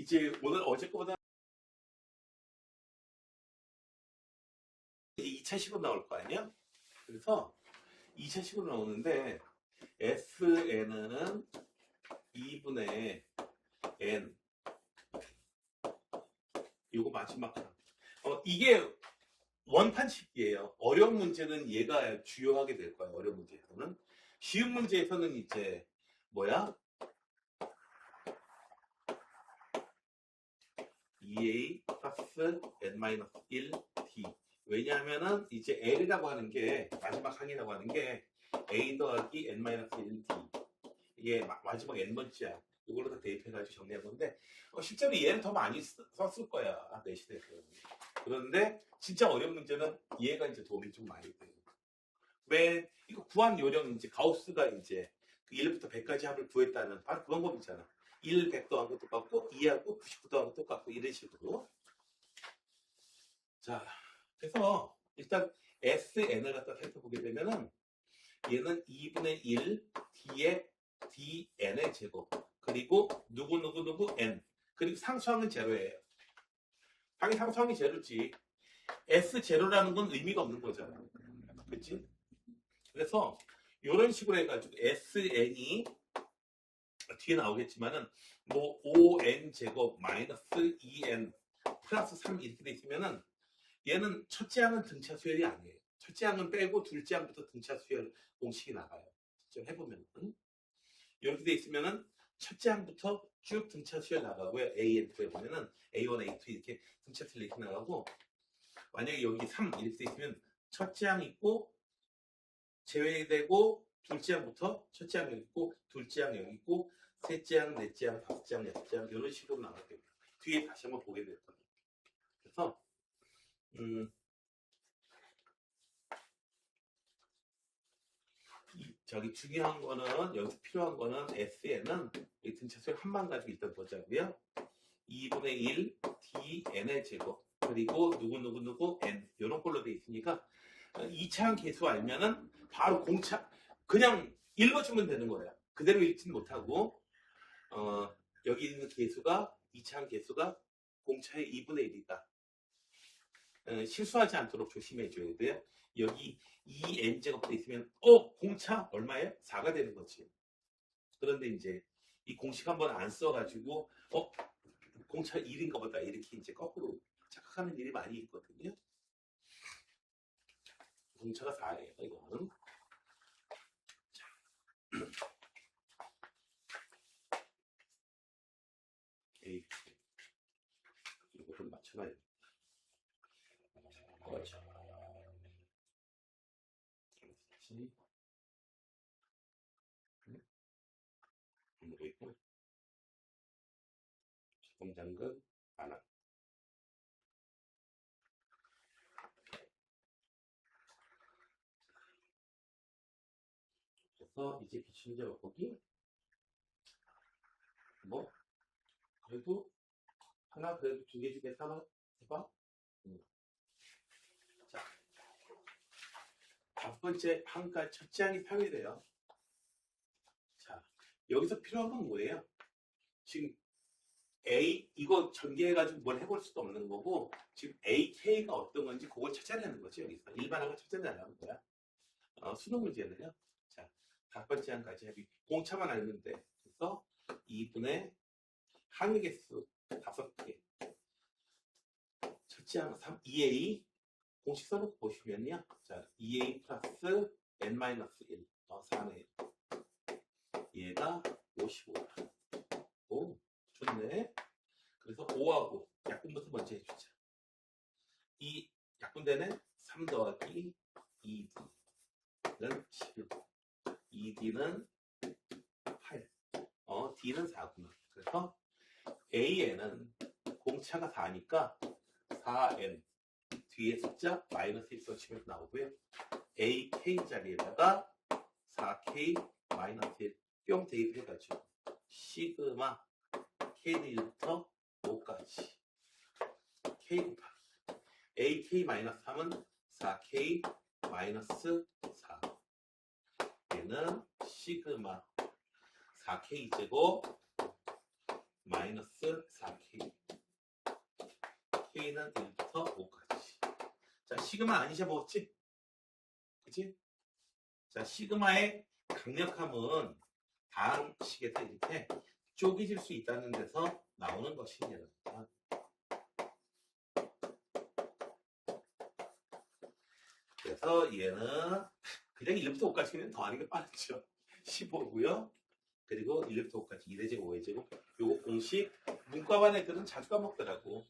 이제 오늘 어제 거보다 2차식으로 나올 거 아니야? 그래서 2차식으로 나오는데 SN은 2분의 N 요거 마지막 하나. 이게 원판식이에요. 어려운 문제는 얘가 주요하게 될 거예요. 어려운 문제에서는. 쉬운 문제에서는 이제 뭐야? 2a 플러스 n-1t. 왜냐하면은 이제 L이라고 하는 게 마지막 항이라고 하는 게 a 더하기 n-1t. 이게 마지막 n번째야. 이걸로 다 대입해가지고 정리한 건데 실제로 얘는 더 많이 썼을 거야. 내신에서. 그런데 진짜 어려운 문제는 얘가 이제 도움이 좀 많이 돼요. 왜 이거 구한 요령 이제 가우스가 이제 1부터 100까지 합을 구했다는 바로 그 방법이잖아. 1, 100 더한 것도 똑같고 2하고 99 더한 것도 똑같고 이런 식으로. 자, 그래서 일단 SN을 갖다 살펴보게 되면은 얘는 2분의 1 D의 DN의 제곱 그리고 누구 N 그리고 상수항은 제로예요. 당연히 상수항이 제로지. S 제로라는 건 의미가 없는 거잖아. 그치? 그래서 이런 식으로 해가지고 SN이 뒤에 나오겠지만은 뭐 5n 제곱 마이너스 2n 플러스 3 이렇게 돼 있으면은 얘는 첫째 항은 등차 수열이 아니에요. 첫째 항은 빼고 둘째 항부터 등차 수열 공식이 나가요. 직접 해보면은 이렇게 돼 있으면은 첫째 항부터 쭉 등차 수열 나가고요. AN2에 보면은 A1, A2 이렇게 등차 수열 이렇게 나가고 만약에 여기 3 이렇게 돼 있으면 첫째 항 있고 제외되고 둘째 항부터 첫째 항 여기 있고 둘째 항 여기 있고 셋째 항, 넷째 항, 다섯째 항, 여섯째 항 이런 식으로 나갈 겁니다. 뒤에 다시 한번 보게 될 겁니다. 그래서 저기 중요한 거는 여기서 필요한 거는 SN은 이 등차 수열 한만 가지고 일단 보자고요. 2분의 1 DN의 제곱 그리고 누구 N 이런 걸로 돼 있으니까 2차항 계수 알면은 바로 공차 그냥 읽어주면 되는 거야. 그대로 읽지는 못하고 여기 있는 계수가 2차항 계수가 공차의 2분의 1이다. 실수하지 않도록 조심해 줘야 돼요. 여기 2n제곱 돼 있으면 공차 얼마예요? 4가 되는 거지. 그런데 이제 이 공식 한번 안 써가지고 공차 1인가 보다 이렇게 이제 거꾸로 착각하는 일이 많이 있거든요. 공차가 4예요. 이거는. 이거 좀 맞춰놔야 돼. 그렇죠. 그리고 자동장급 안함. 그래서 이제 기출문제 맛보기 뭐 그래도 하나 그래도 두 개 중에 하나 해봐. 자, 첫 번째 항가 첫째 항이 평이래요. 자, 여기서 필요한 건 뭐예요? 지금 A 이거 전개해가지고 뭘 해볼 수도 없는 거고 지금 AK가 어떤 건지 그걸 찾아내는 거죠. 여기서 일반항을 찾아내는 거야. 수능 문제는요. 자, 첫 번째 항까지 하기 공차만 알면 돼. 그래서 2분의 항의 개수 5개. 첫째 항 3, 2A 공식 써놓고 보시면요. 자, 2A 플러스 n-1 4네. 얘가 55다. 오, 좋네. 그래서 5하고 약분부터 먼저 해주자. 이 약분되네 3 더하기 2D는 11. 2D는 8. D는 4구나. 그래서 AN은 공차가 4니까 4N 뒤에 숫자 마이너스 1 써주면 나오고요. AK 자리에다가 4K 마이너스 1 뿅 대입해가지고 시그마 K는 1부터 5까지 K 곱하기 AK 마이너스 3은 4K 마이너스 4 얘는 시그마 4K 제곱 마이너스 마이너스 4k. k는 1부터 5까지. 자, 시그마 아니셔 먹었지? 그치? 자, 시그마의 강력함은 다음 식에서 이렇게 쪼개질 수 있다는 데서 나오는 것입니다. 그래서 얘는 그냥 1부터 5까지는 더하는 게 빠르죠. 15고요. 그리고 1부터 5까지 2의 제곱, 5의 제곱. 요거 공식 문과반 애들은 자주 까먹더라고.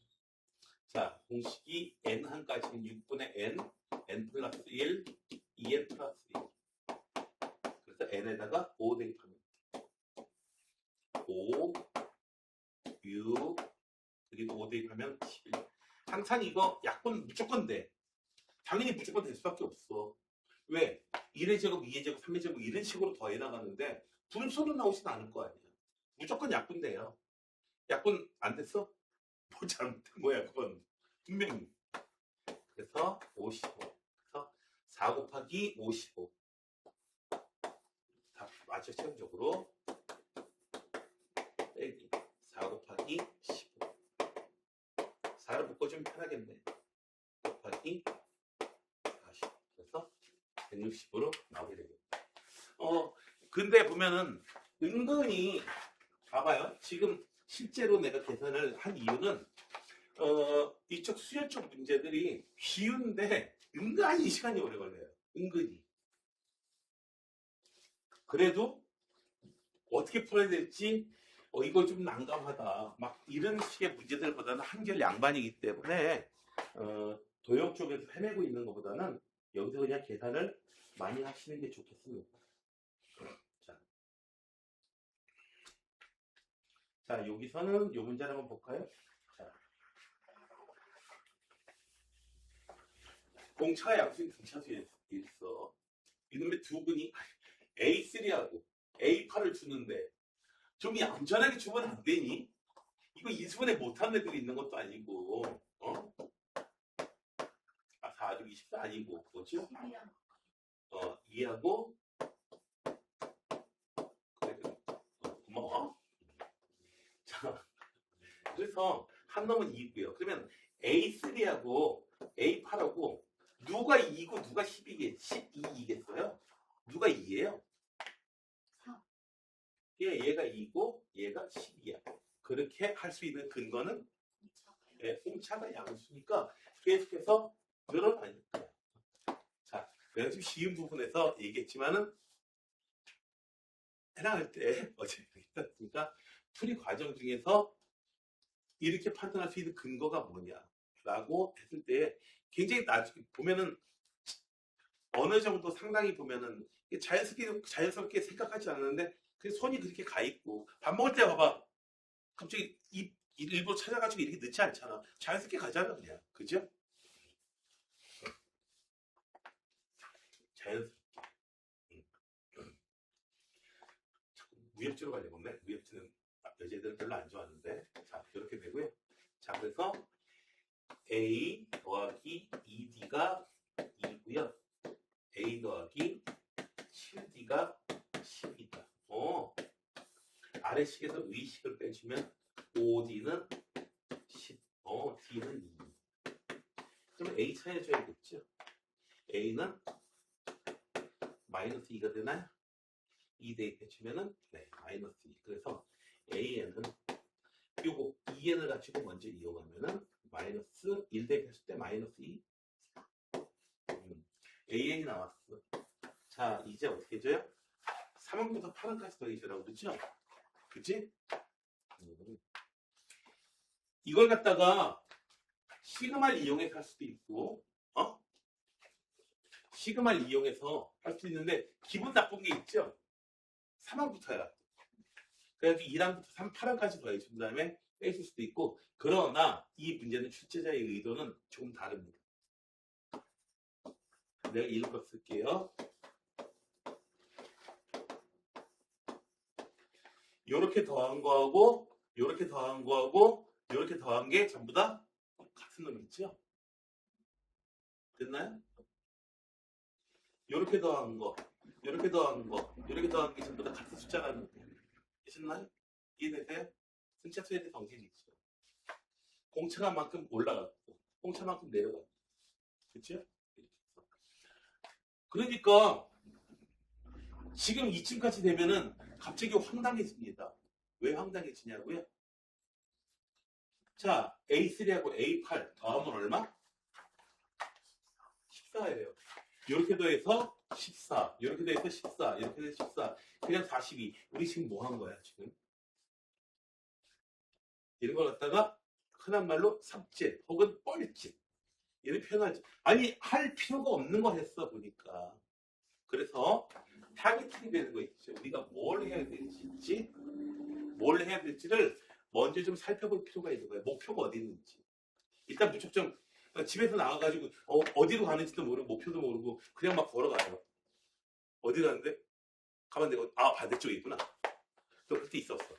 자, 공식이 n1까지는 6분의 n 플러스 1, 2n 플러스 1. 그래서 n에다가 5 대입하면 5, 6, 그리고 5 대입하면 11. 항상 이거 약분 무조건 돼. 당연히 무조건 될 수밖에 없어. 왜? 1의 제곱, 2의 제곱, 3의 제곱 이런 식으로 더해 나가는데 분수로 나오진 않을 거 아니야. 무조건 약분돼요. 약분 안 됐어? 뭐 잘못된 거야 그건. 분명히. 그래서 55. 그래서 4 곱하기 55. 다 맞죠? 최종적으로. 빼기 4 곱하기 15. 4를 묶어주면 편하겠네. 곱하기 40. 그래서 160으로 나오게 되겠다. 근데 보면은 은근히 봐봐요. 지금 실제로 내가 계산을 한 이유는 이쪽 수열 쪽 문제들이 쉬운데 은근히 시간이 오래 걸려요. 은근히. 그래도 어떻게 풀어야 될지 이거 좀 난감하다. 막 이런 식의 문제들보다는 한결 양반이기 때문에 도형 쪽에서 헤매고 있는 것보다는 여기서 그냥 계산을 많이 하시는 게 좋겠습니다. 자, 여기서는 이 문제를 한번 볼까요? 자, 공차가 양수인 등차수에 있어. 이놈의 두 분이 A3하고 A8을 주는데 좀 얌전하게 주면 안 되니? 이거 인수분해 못하는 애들이 있는 것도 아니고, 4, 6, 20도 아니고, 뭐죠? 2하고, 그래, 고마워. 자, 그래서 한 놈은 2고요. 그러면 A3하고 A8하고 누가 2고 누가 12이겠어요? 누가 2예요? 4. 얘가 2고 얘가 12야. 그렇게 할 수 있는 근거는 홍차가 양수니까 계속해서 늘어나니까. 자, 내가 지금 쉬운 부분에서 얘기했지만은 해당할 때 어제 얘기했으니까 풀이 과정 중에서 이렇게 판단할 수 있는 근거가 뭐냐라고 했을 때 굉장히 나중에 보면은 어느 정도 상당히 보면은 자연스럽게 생각하지 않는데 그 손이 그렇게 가 있고 밥 먹을 때 봐봐 갑자기 일부러 찾아가지고 이렇게 넣지 않잖아. 자연스럽게 가잖아 그냥. 그죠? 자연스럽게. 무협지로 가려고 했네. 무협지는 여자애들은 별로 안 좋아하는데. 자, 이렇게 되고요. 자, 그래서 A 더하기 2D가 2고요. A 더하기 7D가 10이다. 아래식에서 위식을 빼주면 5D는 10, D는 2. 그러면 A 찾아줘야겠죠? A는 마이너스 2가 되나요? 2 대입해주면은 네, 마이너스 2. 그래서 AN은 요거 2N을 가지고 먼저 이용하면은 마이너스 1 대입했을 때 마이너스 2. AN이 나왔어. 자, 이제 어떻게 해줘요? 3원부터 8원까지 더해주라고 그러죠? 그치? 이걸 갖다가 시그마를 이용해서 할 수도 있고, 시그마를 이용해서 할 수도 있는데, 기분 나쁜 게 있죠? 3원부터야. 그래가지고 2원부터 8원까지 더해준 다음에 빼줄 수도 있고, 그러나 이 문제는 출제자의 의도는 조금 다릅니다. 내가 읽어 쓸게요. 요렇게 더한 거하고 요렇게 더한 거하고 요렇게 더한 게 전부 다 같은 놈이죠? 됐나요? 요렇게 더한 거, 요렇게 더한 거, 요렇게 더한 게 전부 다 같은 숫자라는 거. 되셨나요? 이해되세요? 등차 수에 정신이 있죠. 공차만큼 올라갔고 공차만큼 내려갔고 그렇죠? 그러니까 지금 이쯤까지 되면은 갑자기 황당해집니다. 왜 황당해지냐고요? 자, A3하고 A8 더하면 얼마? 14예요. 이렇게 더해서 14, 이렇게 더해서 14, 이렇게 더해서 14, 그냥 42. 우리 지금 뭐 한 거야, 지금? 이런 걸 갖다가 흔한 말로 삽질 혹은 뻘짓 이렇게 표현하지. 아니, 할 필요가 없는 거 했어, 보니까. 그래서 타겟팅이 되는 거 있죠. 우리가 뭘 해야 될지, 뭘 해야 될지를 먼저 좀 살펴볼 필요가 있는 거예요. 목표가 어디 있는지. 일단 무척 집에서 나와가지고 어디로 가는지도 모르고 목표도 모르고 그냥 막 걸어가요. 어디 가는데? 가만 내가 반대쪽에 있구나. 너 그때 있었어.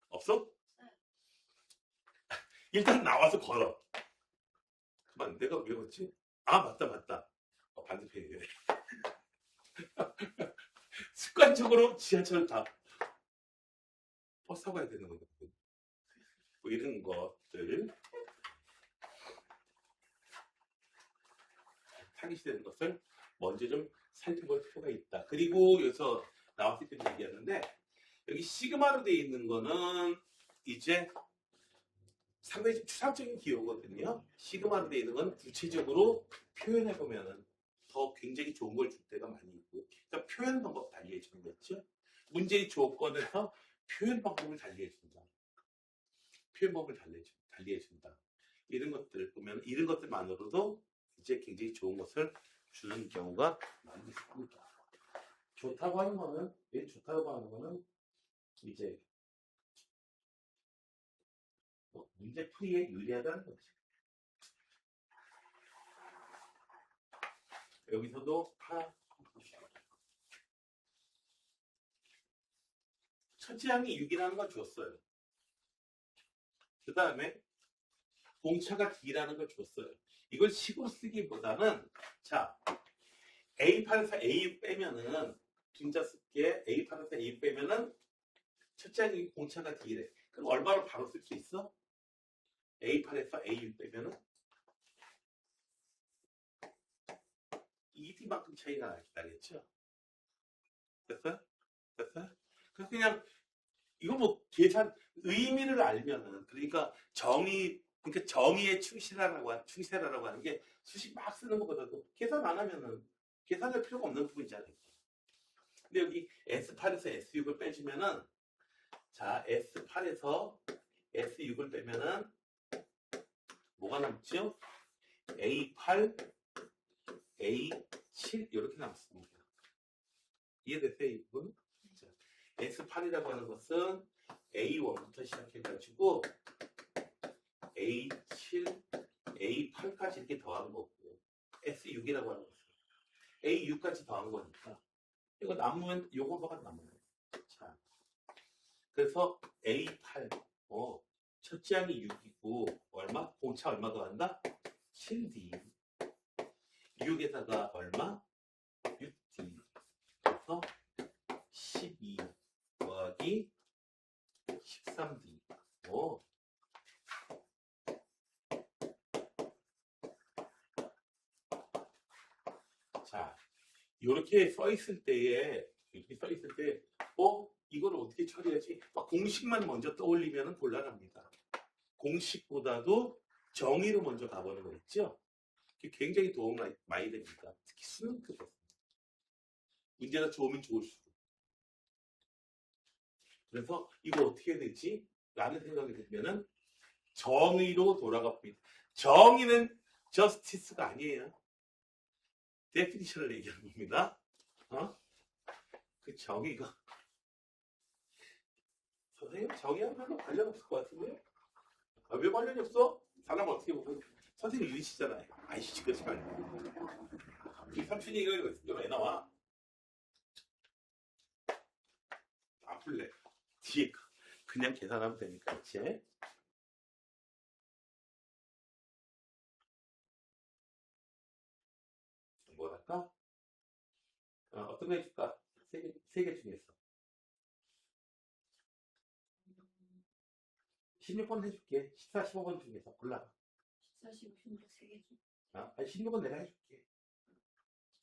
없어? 일단 나와서 걸어. 가만 내가 왜 걷지? 맞다. 반대편이네. 습관적으로 지하철을 다 버스 타고 가야 되는 거거든. 뭐 이런 것들 타깃이 되는 것을 먼저 좀 살펴볼 필요가 있다. 그리고 여기서 나왔을 때 얘기하는데 여기 시그마로 되어 있는 거는 이제 상당히 좀 추상적인 기호거든요. 시그마로 되어 있는 건 구체적으로 표현해 보면은 더 굉장히 좋은 걸 줄 때가 많이 있고, 그러니까 표현 방법 달리해 주는 거죠. 문제의 조건에서 표현 방법을 달리해 준다. 표현 방법을 달리해 준다. 이런 것들 보면 이런 것들만으로도 이제 굉장히 좋은 것을 주는 경우가 많이 있습니다. 좋다고 하는 거는 왜 좋다고 하는 거는 이제 문제 풀이에 유리하다는 거죠. 여기서도 하나 첫째항이 6이라는 걸 줬어요. 그 다음에 공차가 D라는 걸 줬어요. 이걸 식으로 쓰기보다는 자 A8에서 A6 빼면은 분자 쓸게 A8에서 A6 빼면은 첫째항이 공차가 D래. 그럼 얼마로 바로 쓸 수 있어? A8에서 A6 빼면은 2D만큼 차이가 나겠죠? 됐어요? 됐어요? 그래서 그냥 이거 뭐 계산 의미를 알면은 그러니까 정의에 충실하라고 하는 게 수식 막 쓰는 것보다도 계산 안 하면은 계산할 필요가 없는 부분이잖아요. 근데 여기 S8에서 S6을 빼주면은 자 S8에서 S6을 빼면은 뭐가 남죠? A8, A7 이렇게 남습니다. 이해됐어요? 이 부분? S8이라고 하는 것은 A1부터 시작해가지고 A7, A8까지 이렇게 더한 거고 S6이라고 하는 것은 A6까지 더한 거니까 이거 남으면 요거가 남아요. 자, 그래서 A8 첫째 항이 6이고 얼마? 공차 얼마 더한다? 7D 6에다가 얼마? 6D 그래서 12 더하기 13D. 자, 이렇게 써 있을 때에, 이걸 어떻게 처리하지? 막 공식만 먼저 떠올리면 곤란합니다. 공식보다도 정의로 먼저 가보는 거 있죠? 굉장히 도움 많이 됩니다. 특히 수능 때 문제가 좋으면 좋을수록. 그래서 이거 어떻게 해야 되지? 라는 생각이 들면은 정의로 돌아가 봅니다. 정의는 저스티스가 아니에요. 데피니션을 얘기하는 겁니다. 그 정의가 선생님 정의하고 별로 관련 없을 것 같은데? 왜 관련이 없어? 사람 어떻게 보면 선생님 이러시잖아요. 아이씨 그러지 말고 우리 삼촌이 이거 있으면 왜 나와? 안 풀래. 뒤에 그냥 계산하면 되니까 이제 뭐랄까? 어떤 거 있을까? 세 개 중에서 16번 해줄게. 14, 15번 중에서 골라. 14, 15, 16, 3개지. 아, 아니, 16번 내가 해줄게.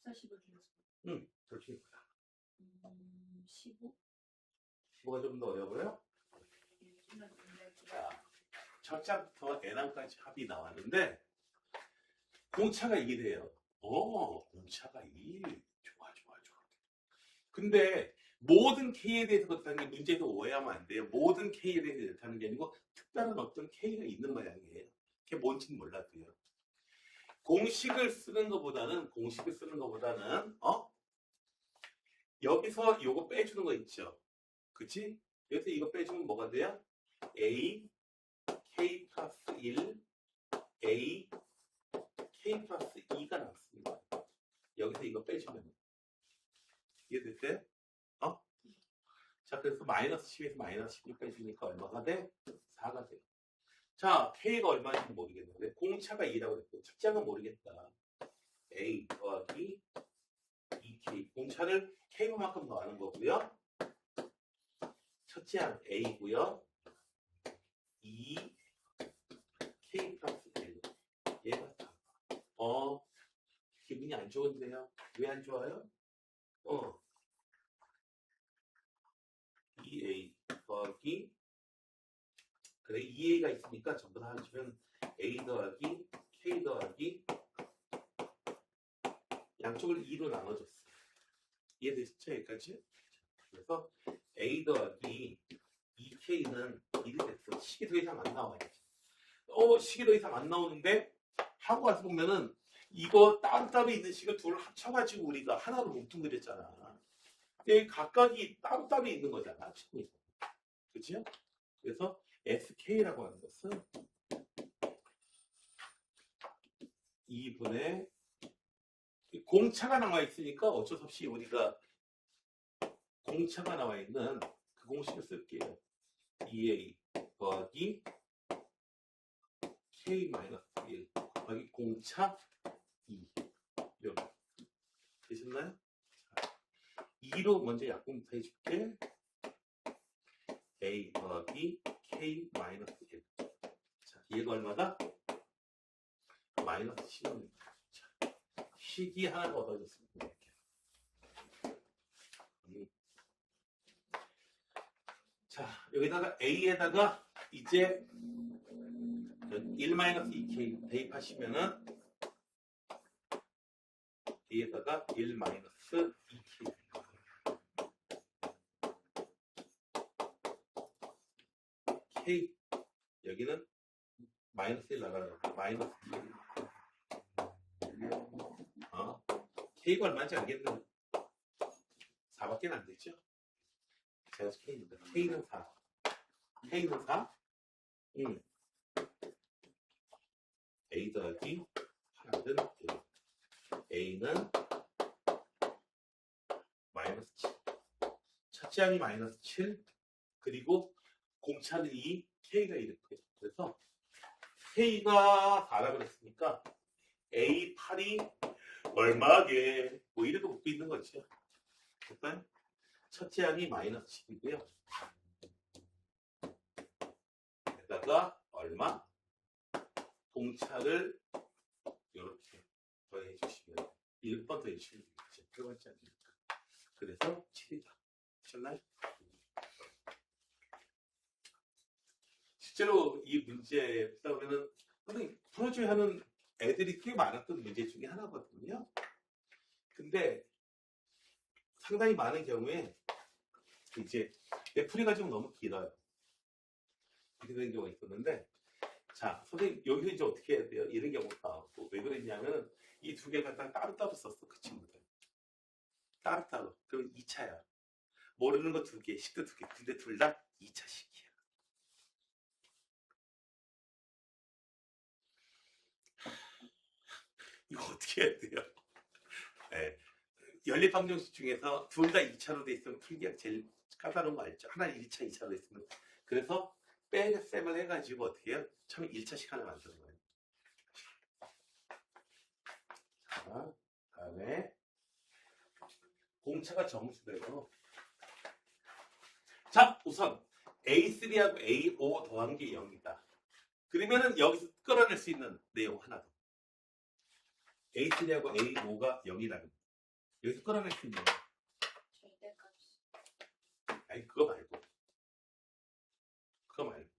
14, 15 중에서. 응, 그렇지. 15? 15가 좀 더 어려워요? 자, 첫 장부터 n항까지 합이 나왔는데 공차가 2게 돼요. 공차가 2. 좋아. 근데 모든 K에 대해서 그렇다는 게 문제에서 오해하면 안 돼요. 모든 K에 대해서 그렇다는 게 아니고 특별한 어떤 K가 있는 모양이에요. 그게 뭔지는 몰라도요. 공식을 쓰는 것보다는 여기서 요거 빼주는 거 있죠. 그치? 여기서 이거 빼주면 뭐가 돼요? A, K 플러스 1, A, K 플러스 2가 남습니다. 여기서 이거 빼주면. 이해됐어요? 자, 그래서 마이너스 10에서 마이너스 16 빼주니까 얼마가 돼? 4가 돼요. 자, K가 얼마인지 모르겠는데 공차가 2라고 그랬고 측량은 모르겠다. A 더하기 2K. 공차를 K만큼 더하는 거고요. 첫째 항 A고요. 2K 플러스 1. 얘가 다. 기분이 안 좋은데요? 왜 안 좋아요? 2A 더하기 그래 2A가 있으니까 전부 다 합치면 A 더하기 K 더하기 양쪽을 2로 나눠줬어요. 이해되시죠? 여기까지? 그래서 A 더하기 2K는 1이 됐어. 식이 더 이상 안 나와야지. 식이 더 이상 안 나오는데 하고 와서 보면은 이거 따로따로 있는 식을 둘을 합쳐가지고 우리가 하나로 뭉뚱그렸잖아. 근데 각각이 따로따로 있는 거잖아. 그치? 그래서 SK라고 하는 것은 2분의 공차가 나와 있으니까 어쩔 수 없이 우리가 공차가 나와 있는 그 공식을 쓸게요. 2A 더하기 K-1 곱하기 공차 2 이렇게 되셨나요? 2로 먼저 약분부터 해줄게. A 더하기 K-1 자, 얘가 얼마다? 마이너스 10입니다. 식이 하나 얻어졌습니다. 자, 여기다가 A에다가 이제 1-2K 대입하시면은 A에다가 1-2K K 여기는 마이너스 1 나가요. 마이너스 1 K가 얼마인지 알겠는데 4밖에 안 되죠? 제가 K입니다. K는 4. K는 4? A 더하기 하나는 A는 마이너스 7. 첫째 항이 마이너스 7. 그리고 공차는 2, K가 이렇게. 그래서 K가 4라고 그랬으니까 A8이 얼마게? 뭐 이렇게 묻고 있는 거죠. 일단 첫째 항이 마이너스 10이고요. 게다가 얼마? 공차를 이렇게 더해 주시면 1번 더해 주시면 되겠죠. 8번째 아닙니까? 그래서 7이다. 아셨나요? 실제로 이 문제 풀다 보면은 선생님 풀어줘야 하는 애들이 꽤 많았던 문제 중에 하나거든요. 근데 상당히 많은 경우에 이제 내 풀이가 좀 너무 길어요. 이렇게 되는 경우가 있었는데 자, 선생님 여기서 이제 어떻게 해야 돼요? 이런 경우가 나왔고 왜 그랬냐면 이 두 개를 갖다가 따로따로 썼어. 그 친구들. 따로따로. 그럼 2차야. 모르는 거 2개, 식도 2개. 근데 둘 다 2차식이야. 이거 어떻게 해야 돼요? 네. 연립방정식 중에서 둘 다 2차로 돼 있으면 풀기가 제일 까다로운 거 알죠? 하나 1차, 2차로 돼 있으면. 그래서 백셈을 해가지고 어떻게 해요? 처음에 1차식 하나 만드는 거예요. 자, 다음에 공차가 정수되고 자, 우선 A3하고 A5 더한 게 0이다. 그러면은 여기서 끌어낼 수 있는 내용 하나 더. A3하고 A5가 0이라는 거. 여기서 끌어낼 수 있는 거. 절대값. 아니 그거 말고. 그거 말고.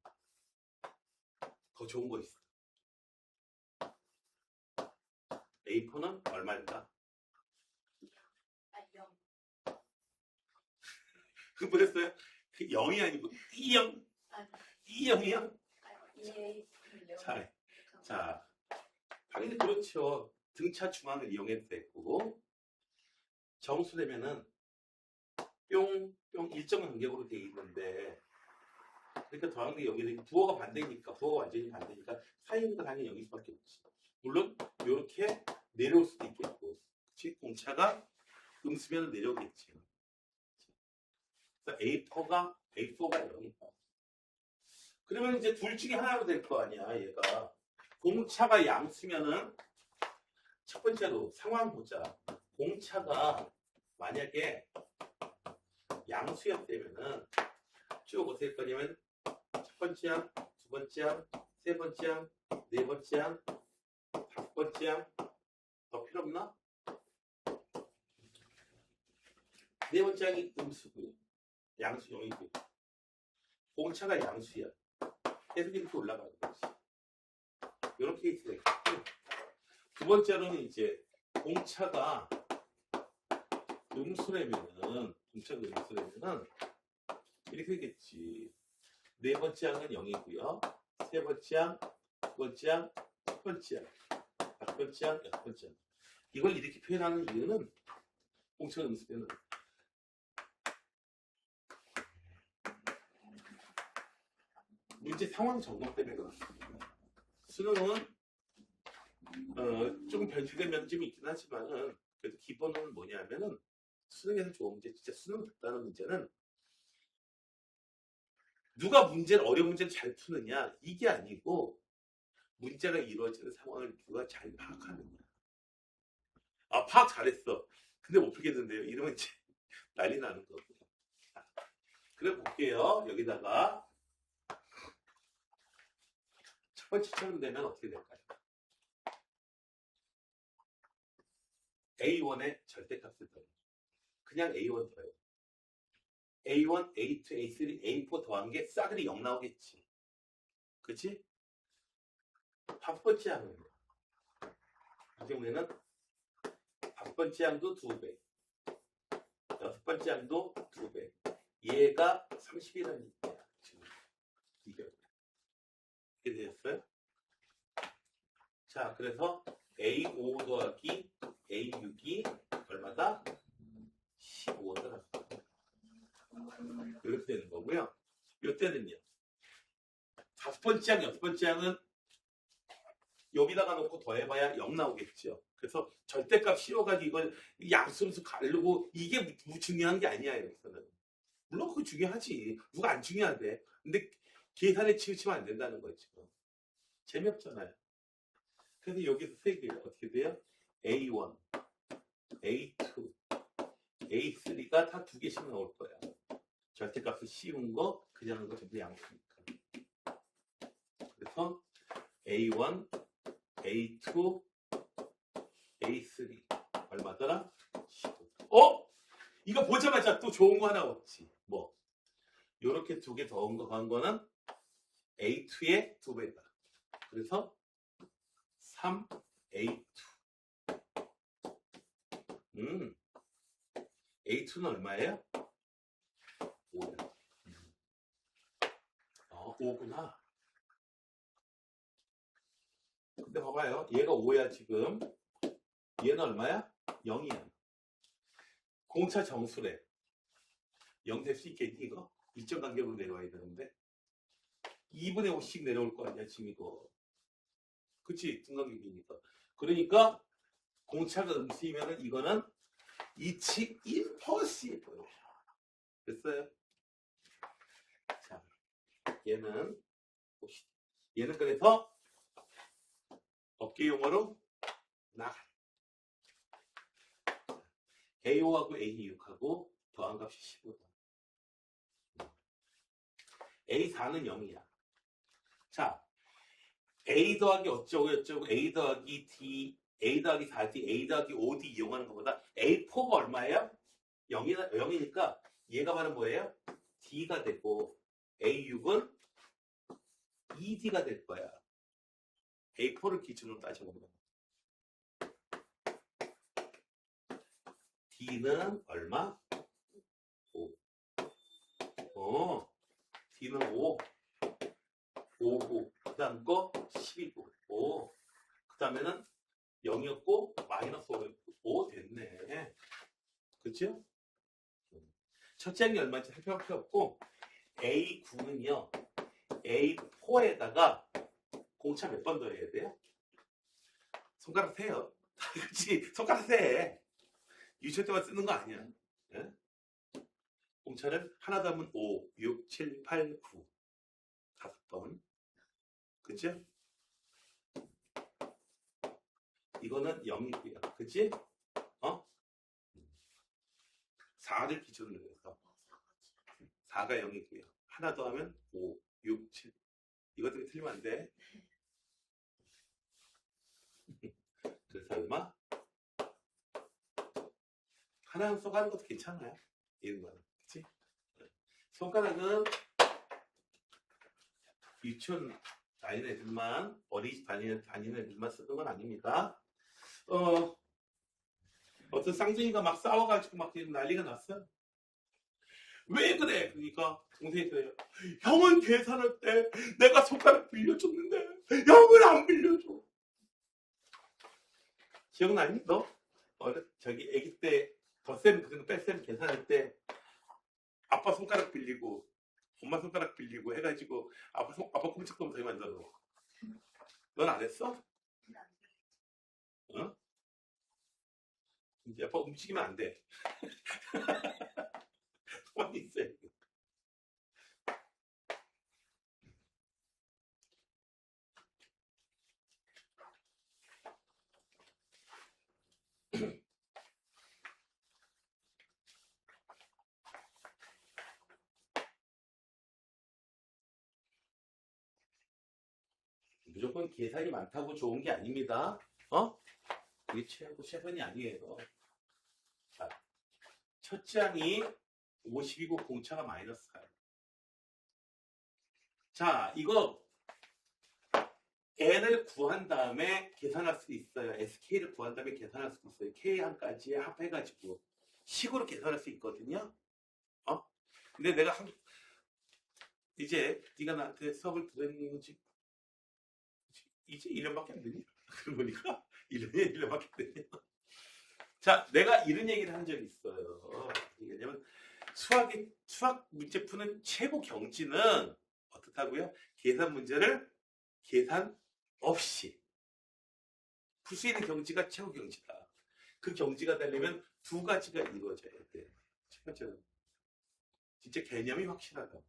더 좋은 거 있어. A4는 얼마일까? 아, 0. 그 뭐랬어요? 0이 아니고 E0. 아, E0이야? 예. 자, 당연히 그렇죠. 등차 중앙을 이용해도 되고 정수되면은 뿅 일정 간격으로 돼 있는데 그러니까 더한 게 여기는 부호가 반대니까 부호가 완전히 반대니까 사이 있는 거 당연히 여길 수밖에 없지. 물론 이렇게 내려올 수도 있겠고, 그치? 공차가 음수면 내려오겠지. 그래서 A4가 0이다. 그러면 이제 둘 중에 하나로 될 거 아니야, 얘가. 공차가 양수면은 첫 번째로 상황 보자. 공차가 만약에 양수였다면은 쭉 어떻게 할 거냐면 첫 번째 항, 두 번째 항, 세 번째 항, 네 번째 항, 다섯 번째 항. 더 필요 없나? 네 번째 항이 음수고요. 양수 0이고요. 공차가 양수야. 계속 이렇게 올라가는 거지. 이런 케이스가 있고. 두 번째로는 이제 공차가 음수라면은 이렇게 되겠지. 네 번째 항은 0이고요. 세 번째 항, 두 번째 항, 첫 번째 항, 다섯 번째 항, 여섯 번째 항. 이걸 이렇게 표현하는 이유는 공차가 음수면은 문제 상황 적용 때문에 그렇습니다. 수능은 좀 변질된 면이 좀 있긴 하지만은 그래도 기본은 뭐냐면은 수능에서 좋은 문제, 진짜 수능 답다는 문제는 누가 문제를 어려운 문제를 잘 푸느냐 이게 아니고 문제가 이루어지는 상황을 누가 잘 파악하느냐. 아 파악 잘했어. 근데 못 풀겠는데요. 이러면 이제 난리 나는 거고요. 그래 볼게요. 여기다가 첫 번째처럼 되면 어떻게 될까요? A1의 절대값을 더해요. 그냥 A1 더해요. A1, A2, A3, A4 더한 게 싸그리 0 나오겠지. 그치? 다섯 번째 항은 이 경우에는 다섯 번째 항도 2배, 여섯 번째 항도 2배. 얘가 30이라는 얘기야. 지금 이게 이렇게 되었어요? 자, 그래서 A5 더하기 A6이 얼마다? 15더라. 이렇게 되는 거고요. 이때는요. 다섯 번째 항, 여섯 번째 항은 여기다가 놓고 더해봐야 0 나오겠죠. 그래서 절대값 씌워가지고 이걸 양수로서 가르고 이게 중요한 게 아니야, 여기서는. 물론 그거 중요하지. 누가 안 중요한데. 근데 계산에 치우치면 안 된다는 거지. 재미없잖아요. 그래서 여기서 세 개가 어떻게 돼요? A1, A2, A3가 다 두 개씩 나올 거야. 절대값을 씌운 거, 그냥 하는 거 전부 양수니까. 그래서 A1, A2, A3 얼마더라? 15. 이거 보자마자 또 좋은 거 하나 없지. 뭐? 요렇게 두 개 더한 거 간 거는 A2의 2배다. 그래서 3A2. A2는 얼마예요? 5야. 5구나. 근데 봐봐요. 얘가 5야 지금. 얘는 얼마야? 0이야. 공차 정수래. 0 될 수 있겠니 이거? 일정 간격으로 내려와야 되는데 2분의 5씩 내려올 거 아니야 지금 이거. 그치? 등간격이니까. 그러니까 공차가 음수이면은 이거는 It's impossible. 됐어요? 자, 얘는 봅시다. 얘는 그래서 업계 용어로 나가. A5하고 A6하고 더한 값이 15다. A4는 0이야. 자, A 더하기 어쩌고 저쩌고 A 더하기 D, A 더하기 4D, A 더하기 5D 이용하는 것보다 A4가 얼마예요? 0이니까 얘가 바로 뭐예요? D가 되고 A6은 ED가 될 거야. A4를 기준으로 따져보면. D는 얼마? 5. D는 5. 5고, 그 다음 거 10이고, 5. 그 다음에는 0이었고, 마이너스 5였고, 5 됐네. 그죠? 첫째 항이 얼마인지 살펴볼 필요 없고, A9는요, A4에다가 공차 몇 번 더 해야 돼요? 손가락 세요. 그치? 손가락 세. 유치원 때만 쓰는 거 아니야. 예? 공차를 하나 더 하면 5, 6, 7, 8, 9. 5번. 그치? 이거는 0이고요. 그치? 4를 기준으로 해서 4가 0이고요. 하나 더 하면 5, 6, 7. 이것 때문에 틀리면 안 돼. 그래서 얼마? 하나는 써가는 것도 괜찮아요. 이런 거는. 그치? 손가락은 유치원 다니는 애들만, 어린이집 다니는 애들만 쓰는 건 아닙니다. 어떤 쌍둥이가 막 싸워가지고 막 난리가 났어요. 왜 그래? 그러니까 동생이 그래요. 형은 계산할 때 내가 손가락 빌려줬는데 형은 안 빌려줘. 기억나니? 너? 저기 아기 때 덧셈 그리고 뺄셈 계산할 때 아빠 손가락 빌리고 엄마 손가락 빌리고 해가지고 아빠 꼼짝도 못하게 만들어. 넌 안 했어? 어? 이제 아빠 움직이면 안 돼. 가만히 있어요. 무조건 계산이 많다고 좋은 게 아닙니다. 그게 최선이 아니에요. 자, 첫째 항이 50이고 공차가 마이너스 4. 자, 이거 n을 구한 다음에 계산할 수 있어요. sk를 구한 다음에 계산할 수 있어요. k항까지 합해가지고 식으로 계산할 수 있거든요. 근데 내가 이제 네가 나한테 수업을 들은 거지 이제 1년밖에 안 되니? 그러고 보니까 1년밖에 안 되니? 자, 내가 이런 얘기를 한 적이 있어요. 왜냐면 수학 문제 푸는 최고 경지는 어떻다고요? 계산 문제를 계산 없이 풀 수 있는 경지가 최고 경지다. 그 경지가 되려면 두 가지가 이루어져야 돼. 첫 번째는 진짜 개념이 확실하다.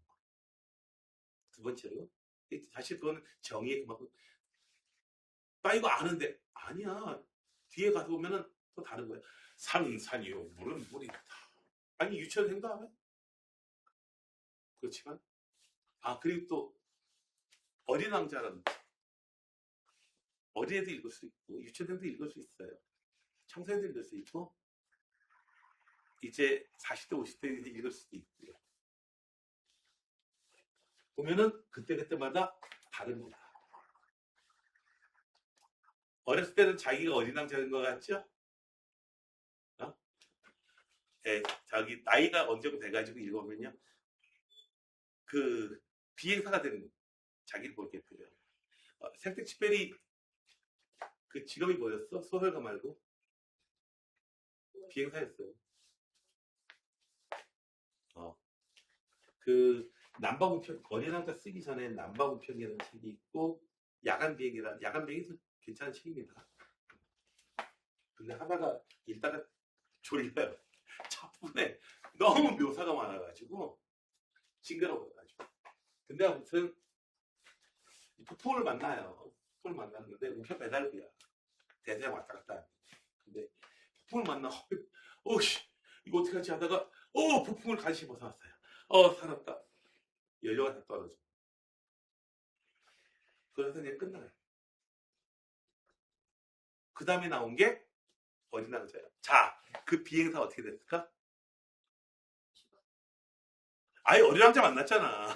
두 번째로 사실 그거는 정의의 그만큼 나 이거 아는데 아니야. 뒤에 가서 보면은 또 다른 거야. 산이요. 물은 물이다. 아니 유치원생도 하면 그렇지만 그리고 또 어린 왕자라는 어린애도 읽을 수 있고 유치원생도 읽을 수 있어요. 청소년도 읽을 수 있고 이제 40대 50대 읽을 수도 있고요. 보면은 그때마다 다릅니다. 어렸을 때는 자기가 어린 왕자인 것 같죠? 자기 나이가 언제고 돼가지고 읽어보면요. 그 비행사가 되는 자기를 보게 돼요. 생택치페리 그 직업이 뭐였어? 소설가 말고 비행사였어요. 그 남바우편 어린 왕자 쓰기 전에 남바우편이라는 책이 있고 야간 비행도 괜찮은 책입니다. 근데 하다가 읽다가 졸려요. 첫 분에 너무 묘사가 많아가지고 징그러워가지고. 근데 아무튼 폭풍을 만나요. 폭풍을 만났는데 우편 배달부야. 대서양 왔다 갔다. 근데 폭풍을 만나 이거 어떻게 하지 하다가 폭풍을 간신히 벗어났어요. 살았다. 연료가 다 떨어져. 그래서 이제 끝나요. 그 다음에 나온 게 어디 낭자예요? 자, 그 비행사 어떻게 됐을까? 아예 어린왕자 만났잖아.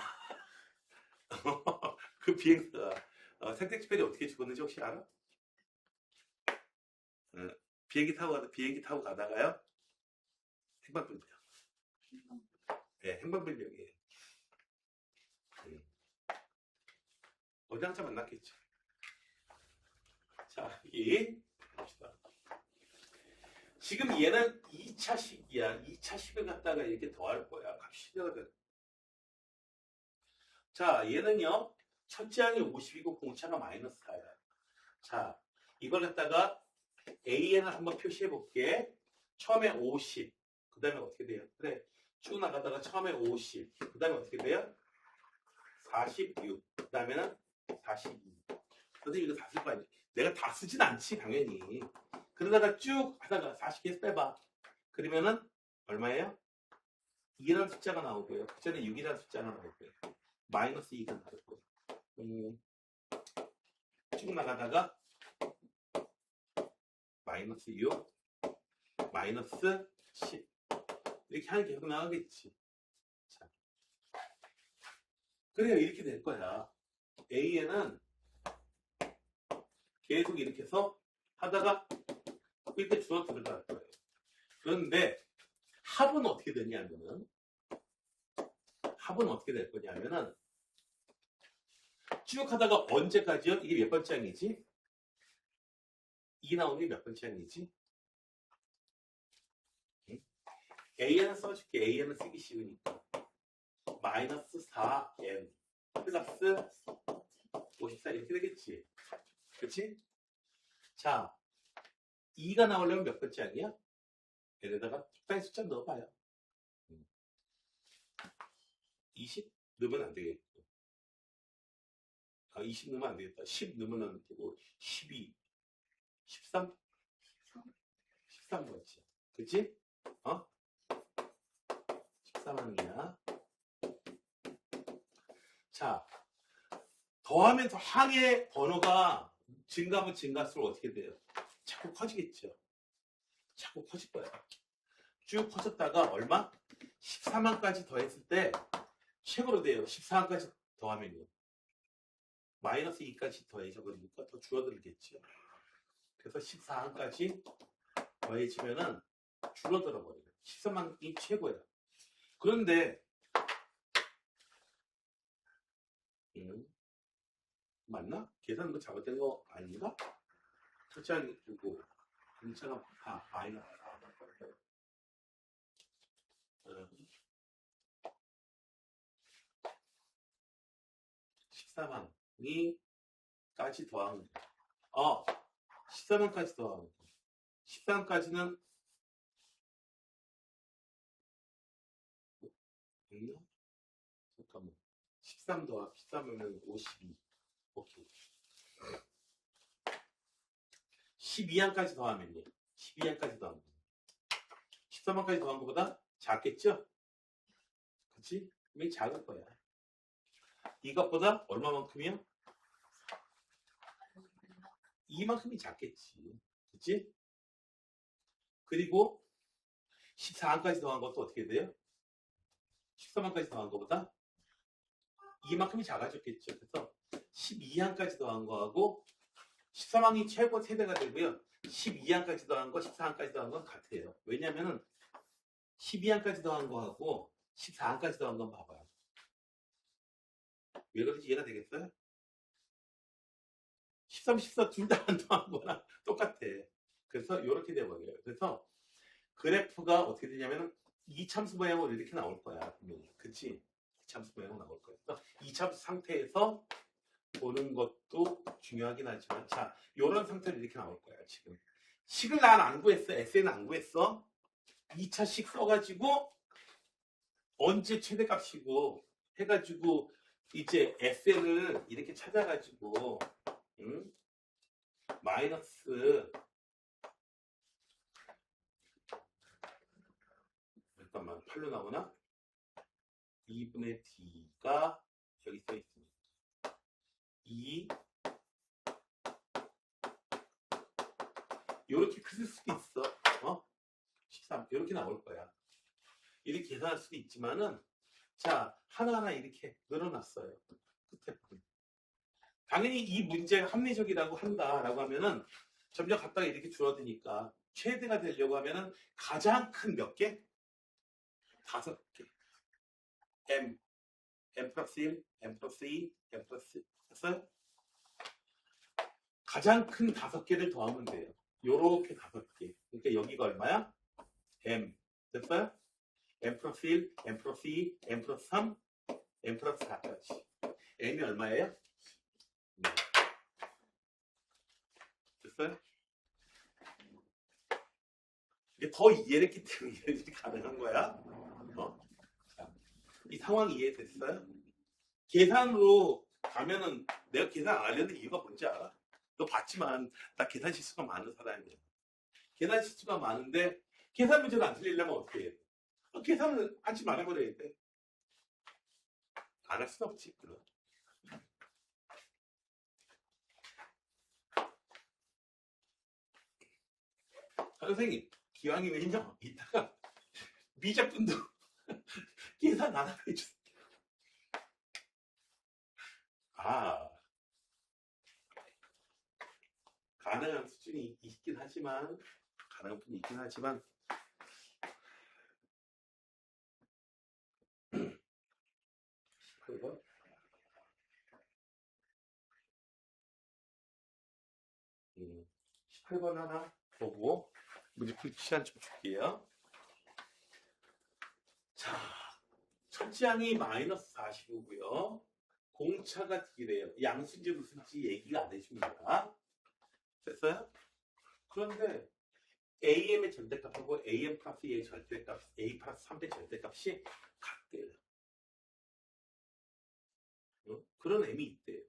그 비행사가 생텍쥐페리 어떻게 죽었는지 혹시 알아? 비행기 타고 가다가요 행방불명. 네, 행방불명이에요. 어린왕자 만났겠죠. 자, 이 봅시다. 지금 얘는 2차식이야. 2차식을 갖다가 이렇게 더할 거야. 값이 되거든. 자, 얘는요. 첫째 항이 50이고 공차가 마이너스 4야. 자, 이걸 갖다가 AN을 한번 표시해 볼게. 처음에 50. 그 다음에 어떻게 돼요? 그래. 쭉 나가다가 처음에 50. 그 다음에 어떻게 돼요? 46. 그 다음에는 42. 선생님 이거 다 쓸 거 아니야? 내가 다 쓰진 않지, 당연히. 그러다가 쭉 하다가 40개에서 빼봐. 그러면은 얼마예요? 2라는 숫자가 나오고요. 그 전에 6이라는 숫자가 나오고요. 마이너스 2가 나오고. 쭉 나가다가 마이너스 6, 마이너스 10. 이렇게 하는 게 계속 나가겠지. 자. 그래요. 이렇게 될 거야. AN은 계속 이렇게 해서 하다가 이렇게 줄어 들어갈 거예요. 그런데 합은 어떻게 되냐면은 쭉 하다가 언제까지요? 이게 몇 번째 항이지? 2 나오는 게 몇 번째 항이지? AN을 써줄게. AN을 쓰기 쉬우니까. 마이너스 4N 플러스 54 이렇게 되겠지. 그치? 자, 2가 나오려면 몇 번째 항이야? 얘에다가 적당히 숫자 넣어봐요. 20 넣으면 안 되겠고. 20 넣으면 안 되겠다. 10 넣으면 안 되고, 12, 13? 13 맞지? 그치? 13항이야. 자, 더하면 더 항의 번호가 증가하면 증가할수록 어떻게 돼요? 자꾸 커지겠죠. 자꾸 커질 거야. 쭉 커졌다가 얼마? 13항까지 더했을 때 최고로 돼요. 14항까지 더하면요. 마이너스 2까지 더해져 버리니까 더 줄어들겠죠. 그래서 14항까지 더해지면은 줄어들어 버려요. 13항이 최고야. 그런데 맞나? 계산 뭐 잘못된 거 아닌가? 첫째 항이 두고 공차가 마이너스 13항이 까지 더하는 거. 13항까지 더하는 거. 13항까지는 있나? 잠깐만. 13 더하 13이면 52. 오케이. 12항까지 더하면요. 12항까지 더하면 13항까지 더한 것보다 작겠죠? 그치? 이게 작을 거야. 이것보다 얼마만큼이요? 이만큼이 작겠지. 그치? 그리고 14항까지 더한 것도 어떻게 돼요? 13항까지 더한 것보다 이만큼이 작아졌겠죠. 그래서 12항까지 더한 거하고 13항이 최고 세대가 되고요. 12항까지 더한 거, 14항까지 더한 건 같아요. 왜냐면은 12항까지 더한 거하고 14항까지 더한 건 봐봐요. 왜 그런지 이해가 되겠어요? 13, 14 둘 다 안 더한 거랑 똑같아. 그래서 이렇게 돼버려요. 그래서 그래프가 어떻게 되냐면은 이참수 모양으로 이렇게 나올 거야. 분명히. 그치? 이참수 모양으로 나올 거야. 그래서 이참수 상태에서 보는 것도 중요하긴 하지만, 자, 이런 상태로 이렇게 나올 거야, 지금. 식을 난 안 구했어. SN 안 구했어. 2차식 써가지고, 언제 최대값이고, 해가지고, 이제 SN을 이렇게 찾아가지고, 마이너스, 잠깐만, 8로 나오나? 2분의 D가 여기 써 있습니다. 2 요렇게 클 수도 있어. 13 요렇게 나올 거야. 이렇게 계산할 수도 있지만은 자 하나하나 이렇게 늘어났어요. 끝에 부분. 당연히 이 문제가 합리적이라고 한다라고 하면은 점점 갔다가 이렇게 줄어드니까 최대가 되려고 하면은 가장 큰 몇 개? 5개. M 플러스 1, M 플러스 2, M 플러스 됐어요? 가장 큰 5개를 더하면 돼요. 요렇게 5개. 그러니까 여기가 얼마야? M. 됐어요? M 플러스 1, M 플러스 2, M 플러스 3, M 플러스 4까지. M이 얼마예요? 됐어요? 이게 더 이해를 했기 때문에 이렇게 가능한 거야. 자, 이 상황 이해됐어요? 계산으로 가면은 내가 계산 안 하려는 이유가 뭔지 알아? 너 봤지만 나 계산 실수가 많은 사람이야. 계산 실수가 많은데 계산 문제를 안 틀리려면 어떻게 해? 계산을 하지 말아버려야 돼. 안 할 수는 없지. 그럼. 선생님 기왕이면요 이따가 미적분도 계산 안 하고 해주세요. 가능한 수준이 있긴 하지만 가능한 분이 있긴 하지만 그거 18번 하나 보고 문제 풀 시간 좀 줄게요. 자, 첫째 항이 마이너스 40이고요. 공차가 D래요. 양수인지 무슨지 얘기가 안 해줍니다. 됐어요? 그런데 AM의 절대값하고 AM 플러스 A의 절대값, A 플러스 3의 절대값이 같대요. 그런 M이 있대요.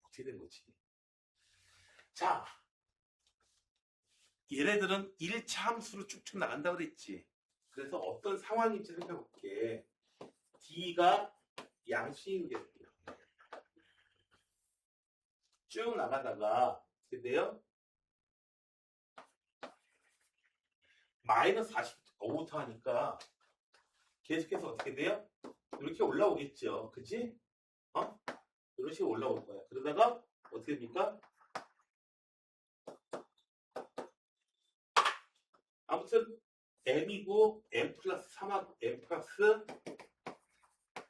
어떻게 된 거지? 자, 얘네들은 1차 함수로 쭉쭉 나간다고 그랬지. 그래서 어떤 상황인지 생각해볼게. D가 양수인 게 쭉 나가다가 어떻게 돼요? 마이너스 45부터 하니까 계속해서 어떻게 돼요? 이렇게 올라오겠죠. 그치? 이런 식으로 올라올 거야. 그러다가 어떻게 됩니까? 아무튼 M이고 M 플러스 3하고 M 플러스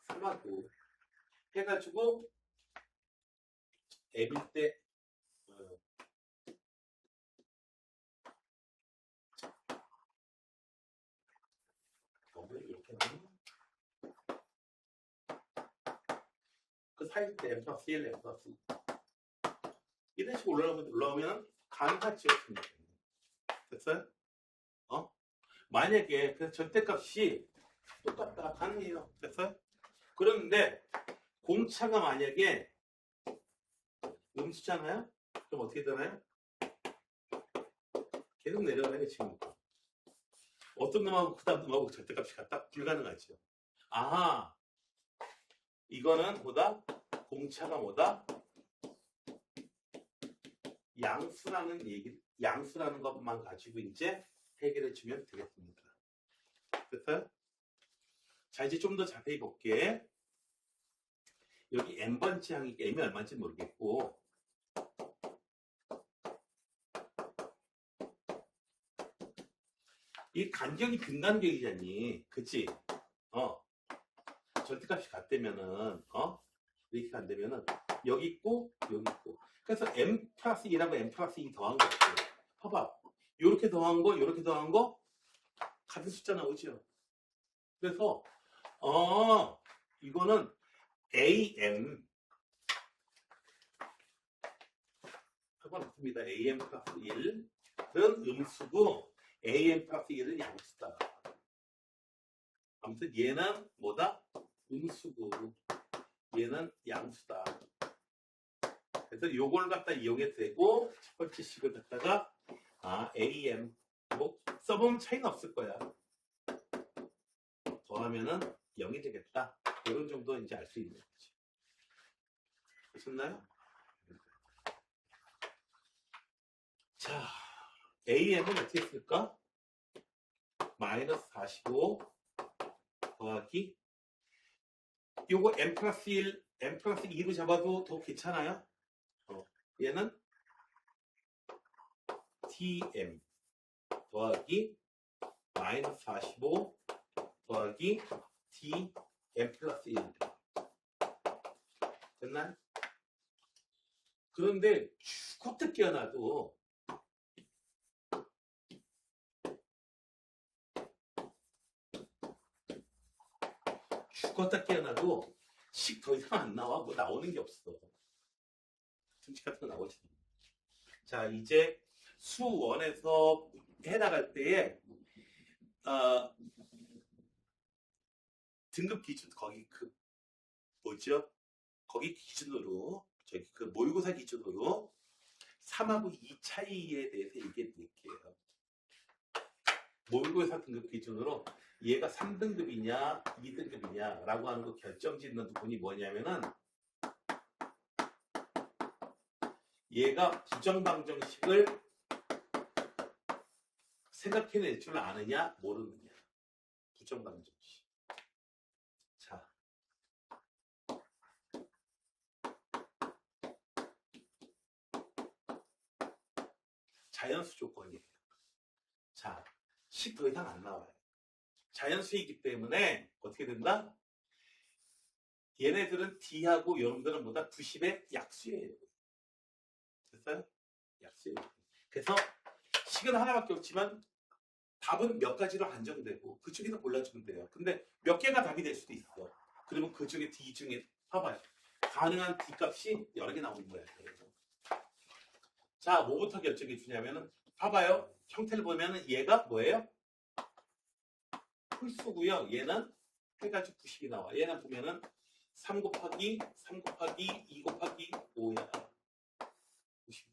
3하고 해가지고 M일 때 이렇게 하면 그 사이일 때 M 플러스 1, M 플러스 2 이런 식으로 올라오면 가능하죠. 됐어요? 만약에 그 절대값이 똑같다 가능해요. 됐어요? 그런데 공차가 만약에 음수잖아요? 그럼 어떻게 되나요? 계속 내려가요 지금. 어떤 놈하고 그 다음 놈하고 절대값이 같다? 불가능하죠. 이거는 뭐다? 공차가 뭐다? 양수라는 것만 가지고 이제 해결해 주면 되겠습니다. 됐어요? 자, 이제 좀 더 자세히 볼게. 여기 n번째 항이 m이 얼마인지 모르겠고 이 간격이 빈간격이잖니. 그치? 절대값이 같다면은 이렇게 간다면은 여기 있고 여기 있고 그래서 m 플러스 2라고 m 플러스 2 더한 거 같아요. 봐봐. 요렇게 더한 거 요렇게 더한 거 같은 숫자 나오죠. 그래서 이거는 AM 하고 나옵니다. AM 플러스 1은 음수고 AM 플러스 1은 양수다. 아무튼 얘는 뭐다? 음수고 얘는 양수다. 그래서 요걸 갖다 이용해도 되고 첫 번째 식을 갖다가 AM 뭐 써보면 차이는 없을 거야. 더하면은 0이 되겠다. 이런 정도 이제 알 수 있는 거지. 되셨나요? 자, AM은 어떻게 쓸까? 마이너스 45 더하기 요거 M 플러스 1, M 플러스 2로 잡아도 더 괜찮아요? 얘는 TM 더하기 마이너스 45 더하기 TM 플러스 1 됐나요? 그런데 죽었다 깨어나도 식 더 이상 안 나와. 뭐 나오는 게 없어. 등식 같은 거 나오지. 자, 이제 수원에서 해나갈 때에 등급 기준 거기 뭐죠? 거기 기준으로 저기 모의고사 기준으로 3하고 2 차이에 대해서 얘기해 드릴게요. 모의고사 등급 기준으로 얘가 3등급이냐 2등급이냐 라고 하는 거 결정짓는 부분이 뭐냐면은 얘가 부정방정식을 생각해낼 줄 아느냐 모르느냐. 부정방정식. 자, 자연수 조건이에요. 자, 식 더 이상 안 나와요. 자연수이기 때문에 어떻게 된다? 얘네들은 D하고 여러분들은 뭐다? 90의 약수예요. 됐어요? 약수예요. 그래서 식은 하나밖에 없지만 답은 몇 가지로 한정되고 그 중에서 골라주면 돼요. 근데 몇 개가 답이 될 수도 있어. 그러면 그 중에 D 중에 봐봐요. 가능한 D 값이 여러 개 나오는 거예요. 자, 뭐부터 결정해 주냐면은 봐봐요. 형태를 보면은 얘가 뭐예요? 홀수고요. 얘는 해가지고 90이 나와. 얘는 보면은 3 곱하기 2 곱하기 5야. 90.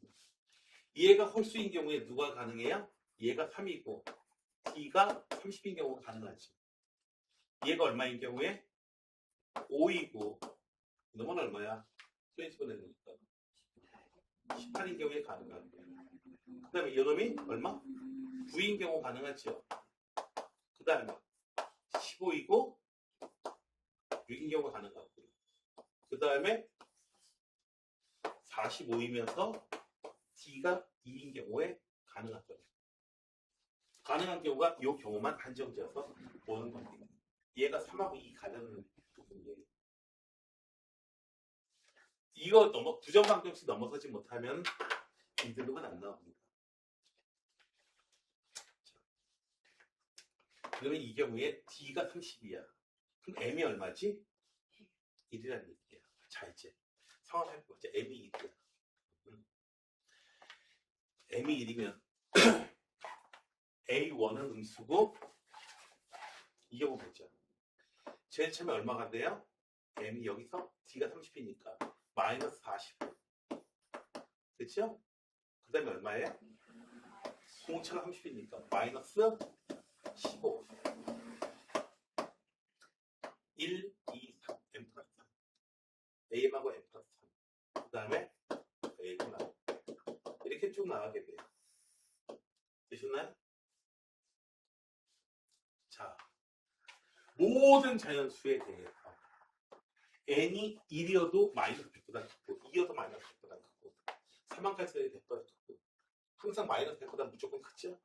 얘가 홀수인 경우에 누가 가능해요? 얘가 3이고 D가 30인 경우가 가능하지. 얘가 얼마인 경우에? 5이고 너는 얼마야? 20번 해놓으니까 18인 경우에 가능하고 그 다음에 이놈이 얼마? 9인 경우 가능하죠. 그 다음에 15이고 6인 경우가 가능하고 그 다음에 45이면서 D가 2인 경우에 가능하거든요. 가능한 경우가 이 경우만 한정지어서 보는 겁니다. 얘가 3하고 2 가능한 부분이에요. 이거 부정방정식 넘어서지 못하면 B등급은 안 나옵니다. 그러면 이 경우에 D가 30이야. 그럼 M이 얼마지? 1이라는 얘기야. 자, 이제 상황을 해보자. M이 1이야. M이 1이면 A1은 음수고 이 경우 보자. 제일 처음에 얼마가 돼요? M이 여기서 D가 30이니까 마이너스 40. 그렇죠? 그 다음에 얼마예요? 공차가 30이니까 마이너스 15. 1, 2, 3, M 플러스 3. A하고 M 플러스 3. 그 다음에 A가 나와. 이렇게 쭉 나가게 돼요. 되셨나요? 자, 모든 자연수에 대해서 n이 1이어도 마이너스 100보다 크고 2이어도 마이너스 100보다 크고 3만까지 100보다 크고 항상 마이너스 100보다 무조건 크죠?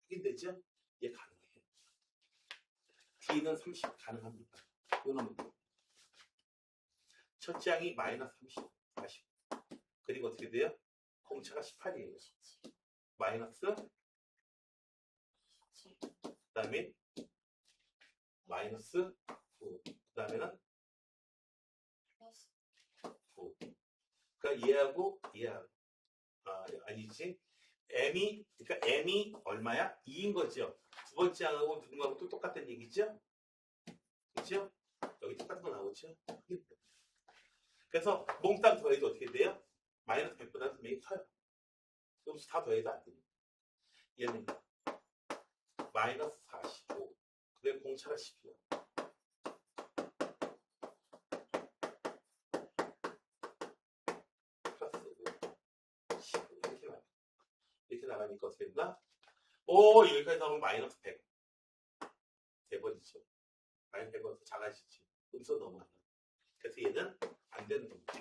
확인되죠? 얘 가능해요. D는 30 가능합니다. 이거는 첫째 항이 마이너스 30, 40 그리고 어떻게 돼요? 공차가 18이에요. 마이너스 그 다음에 마이너스 9 그 다음에는 9 그러니까 얘하고 아니지 그러니까 M이 얼마야? 2인 거죠. 두 번째 항하고 누군가하고 또 똑같은 얘기죠? 그죠? 여기 똑같은 거 나오죠? 그래서 몽땅 더해도 어떻게 돼요? 마이너스 100보다 분명히 커요. 그럼 다 더해도 안 됩니다. 얘는 마이너스 45 그다음에 공차가 10이요. 이렇게 나가니까 어떻게 된다? 오, 여기까지 나오면 마이너스 100. 돼버리죠. 마이너스 100은 작아지지. 음수 너무 많아. 그래서 얘는 안 되는 겁니다.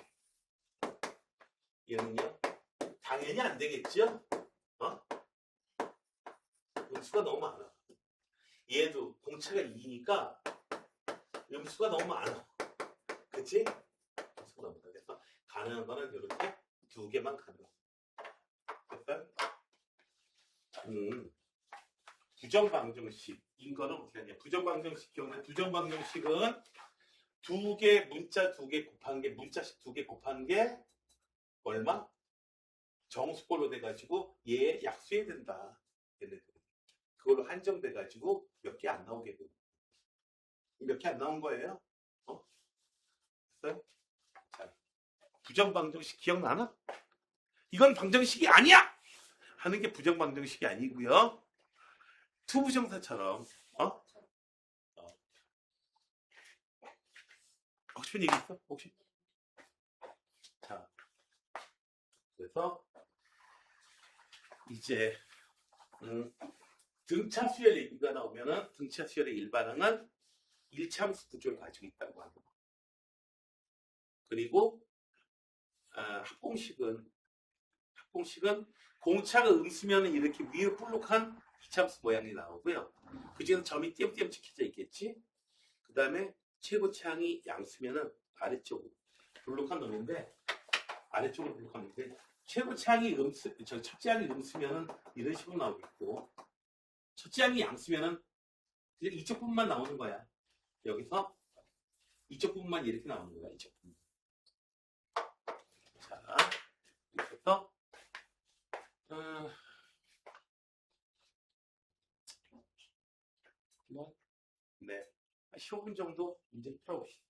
얘는요, 당연히 안 되겠죠? 어? 음수가 너무 많아. 얘도 공차가 2니까 음수가 너무 많아. 그치? 음수가 너무 많아. 그래서 가능한 거는 이렇게 두 개만 가능해. 됐어요? 부정방정식인 거는 어떻게 하냐. 부정방정식 경우에 부정방정식은 두 개, 문자 두 개 곱한 게, 문자식 두 개 곱한 게 얼마? 정수꼴로 돼가지고 얘 약수해야 된다. 얘네들. 그걸로 한정돼가지고 몇 개 안 나오게 돼. 몇 개 안 나온 거예요? 어? 됐어요? 자, 부정방정식 기억나나? 이건 방정식이 아니야! 하는 게 부정방정식이 아니고요. 투부정사처럼 혹시 얘기 있어? 혹시? 자, 그래서 이제 등차 수열 얘기가 나오면은 등차 수열의 일반항은 일차함수 구조를 가지고 있다고 합니다. 그리고 합공식은 공차가 음수면 이렇게 위에 볼록한 이차함수 모양이 나오고요. 그 중에서 점이 띄엄띄엄 찍혀져 있겠지. 그 다음에 최고차항이 양수면은 아래쪽으로 볼록한 놈인데 아래쪽으로 볼록한 놈인데 최고차항이 첫째 항이 음수면은 이런 식으로 나오겠고 첫째 항이 양수면은 그냥 이쪽 부분만 나오는 거야. 여기서 이쪽 부분만 이렇게 나오는 거야. 이쪽 부분. 자, 이렇게서 네, 15분 정도 이제 풀어봅시다.